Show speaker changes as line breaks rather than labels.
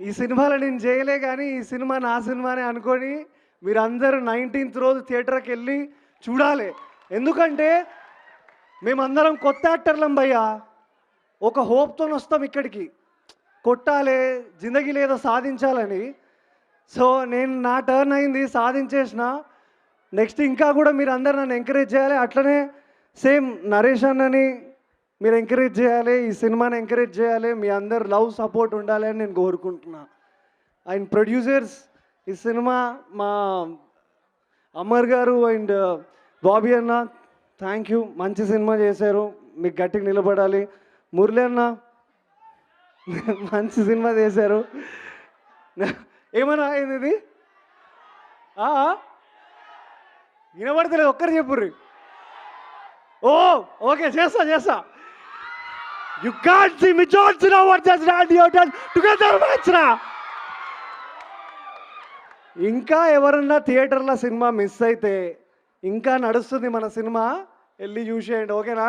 ఈ సినిమాలో నేను చేయలే కానీ ఈ సినిమా నా సినిమానే అనుకొని మీరందరూ 19th రోజు థియేటర్కి వెళ్ళి చూడాలి. ఎందుకంటే మేమందరం కొత్త యాక్టర్లం భయ్యా, ఒక హోప్తో వస్తాం ఇక్కడికి, కొట్టాలి, జిందగీలో ఏదో సాధించాలని. సో నేను నా టర్న్ అయింది, సాధించేసిన. నెక్స్ట్ ఇంకా కూడా మీరు అందరు నన్ను ఎంకరేజ్ చేయాలి. అట్లనే సేమ్ నరేష్ అన్నని మీరు ఎంకరేజ్ చేయాలి, ఈ సినిమాని ఎంకరేజ్ చేయాలి, మీ అందరు లవ్ సపోర్ట్ ఉండాలి అని నేను కోరుకుంటున్నా. అండ్ ప్రొడ్యూసర్స్, ఈ సినిమా మా అమర్ గారు అండ్ బాబీ అన్న, థ్యాంక్ యూ, మంచి సినిమా చేశారు, మీకు గట్టిగా నిలబడాలి. మురళి అన్న మంచి సినిమా చేశారు. ఏమన్నా అయింది ఇది వినబడతలేదు, ఒక్కరు చెప్పుర్రి. ఓ ఓకే, చేస్తా. You can't see me, John Cena versus Randy Orton together match రా. ఇంకా ఎవరన్నా థియేటర్లో సినిమా మిస్ అయితే ఇంకా నడుస్తుంది మన సినిమా, వెళ్ళి చూసేయండి, ఓకేనా?